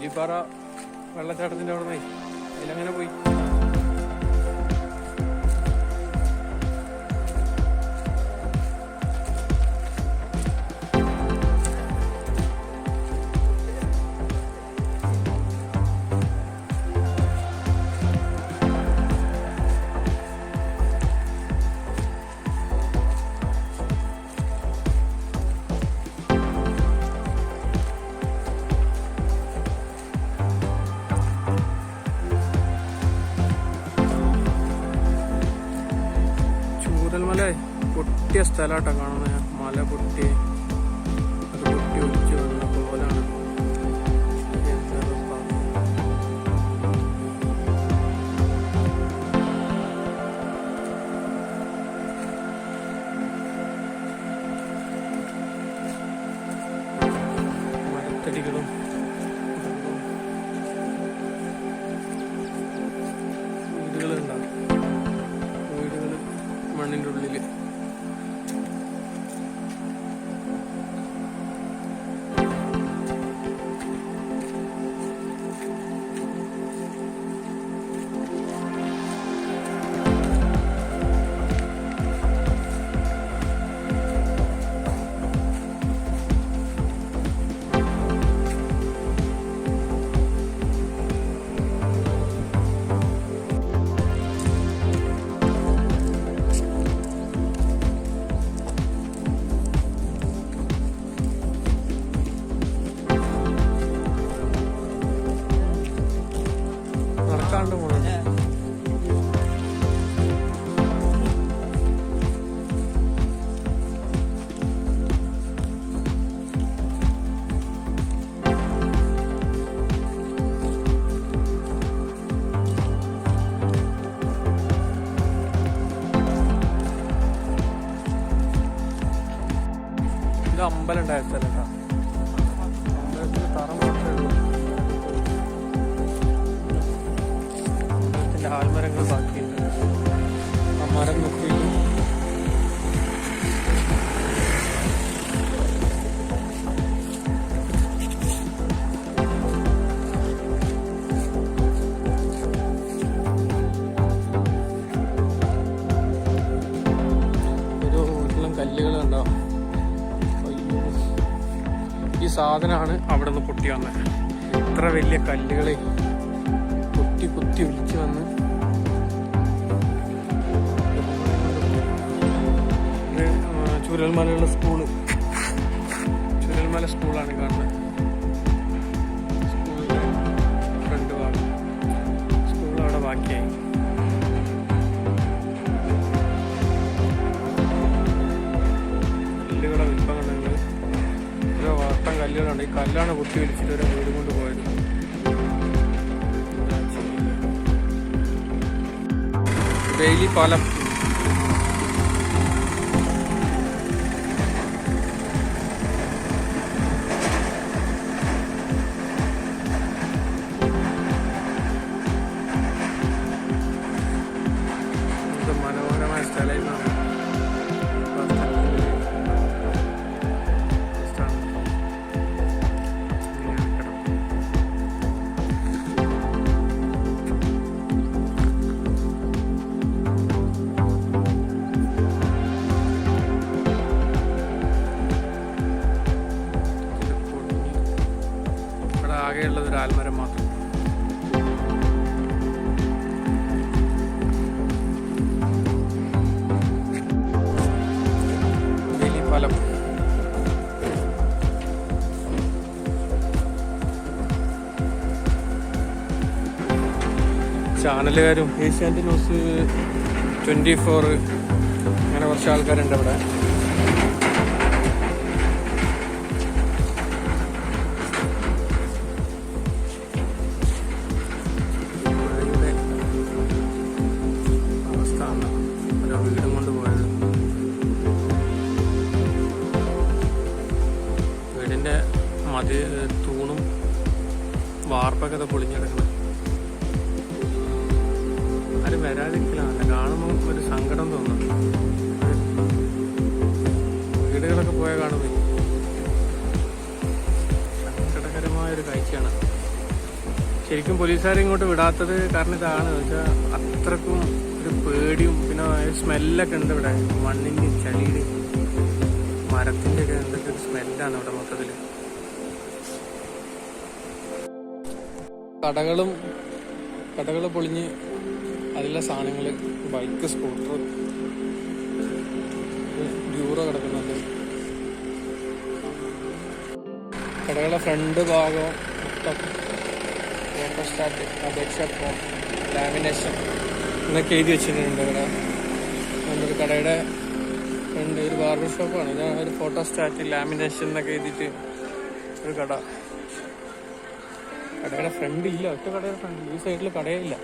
സൂചിപ്പാറ വെള്ളച്ചാട്ടത്തിൻ്റെ അവിടെ നിന്ന് അതിലങ്ങനെ പോയി. ചൂരൽമല പൊട്ടിയ സ്ഥലമായിട്ടാണ് കാണുന്നത്. മല പൊട്ടി അത് പൊട്ടി ഒലിച്ചു വന്ന പോലാണ്. മരത്തടികളും വീടുകളുണ്ടാവും. വീടുകൾ മണ്ണിൻ്റെ ഉള്ളിൽ. നടക്കാണ്ട് പോകണം. ഇത് അമ്പലം ഉണ്ടായ സ്ഥലം കേട്ടോ. അമ്പലത്തിന് തറ മാത്രമേ ഉള്ളൂ. അമ്പലത്തിൻ്റെ ആൽമരങ്ങൾ ബാക്കിയുണ്ട്. ആ മരം നോക്കി ഒരു വീട്ടിലും കല്ലുകൾ ഉണ്ടാവും. ഈ സാധനമാണ് അവിടെ നിന്ന് പൊട്ടി വന്നത്. ഇത്ര വലിയ കല്ലുകൾ കുത്തി കുത്തി ഒലിച്ചു വന്ന് ചൂരൽമലയുള്ള സ്കൂള്. ചൂരൽമല സ്കൂളാണ് കാണുന്നത്. സ്കൂളിൻ്റെ ഫ്രണ്ട് ഭാഗം. സ്കൂൾ അവിടെ ബാക്കിയായി. കല്ലുകളെ വിൽപ്പങ്ങളുണ്ട്. ഓരോ വട്ടം കല്ലുകളുണ്ട്. ഈ കല്ലാണ് കുത്തി വലിച്ചിട്ട് ഒരു വീട് കൊണ്ട് പോയത്. ബെയിലി പാലം. ഇത് മനോഹരമായ സ്ഥലമാണ്. ആകെയുള്ളത് ഒരു ആൽമരം മാത്രം. പാലം. ചാനലുകാരും ഏഷ്യാനെറ്റ് ന്യൂസ് 24 അങ്ങനെ കുറച്ച് ആൾക്കാരുണ്ട് അവിടെ. വീടും കൊണ്ട് പോയത്. വീടിൻ്റെ തൂണും വാർപ്പൊക്കെ അത് പൊളിഞ്ഞെടുക്കുന്നത്. ആരും വരാതിരിക്കലാണ്. കാണുമ്പോൾ ഒരു സങ്കടം തോന്നുന്നു. വീടുകളൊക്കെ പോയാൽ കാണുമ്പോൾ സങ്കടകരമായൊരു കാഴ്ചയാണ്. ശരിക്കും പോലീസുകാരെ ഇങ്ങോട്ട് വിടാത്തത് കാരണം ഇതാണ് വെച്ചാൽ അത്രക്കും ഒരു പേടിയും പിന്നെ സ്മെല്ലൊക്കെ ഉണ്ട് ഇവിടെ. മണ്ണിൻ്റെ ചളിയുടെ മരത്തിൻ്റെ ഒക്കെ എന്തൊക്കെ സ്മെല്ലാണ് ഇവിടെ മൊത്തത്തിൽ. കടകൾ പൊളിഞ്ഞ് അതിലെ സാധനങ്ങൾ, ബൈക്ക്, സ്കൂട്ടർ, ഡ്യൂറോ കിടക്കുന്നുണ്ട്. കടകളുടെ ഫ്രണ്ട് ഭാഗം മൊത്തം ഫോട്ടോസ്റ്റാറ്റ്, അപേക്ഷ ഫോം, ലാമിനേഷൻ എന്നൊക്കെ എഴുതി വെച്ചിട്ടുണ്ട്. ഇവിടെ നമ്മുടെ കടയുടെ ഫ്രണ്ട് ഒരു ബാർബർ ഷോപ്പാണ്. ഇത് ഒരു ഫോട്ടോസ്റ്റാറ്റ്, ലാമിനേഷൻ എന്നൊക്കെ എഴുതിയിട്ട് ഒരു കടയുടെ ഫ്രണ്ട് ഇല്ല. ഒറ്റ കടയുടെ ഫ്രണ്ട്, ഈ സൈഡിൽ കടയില്ല.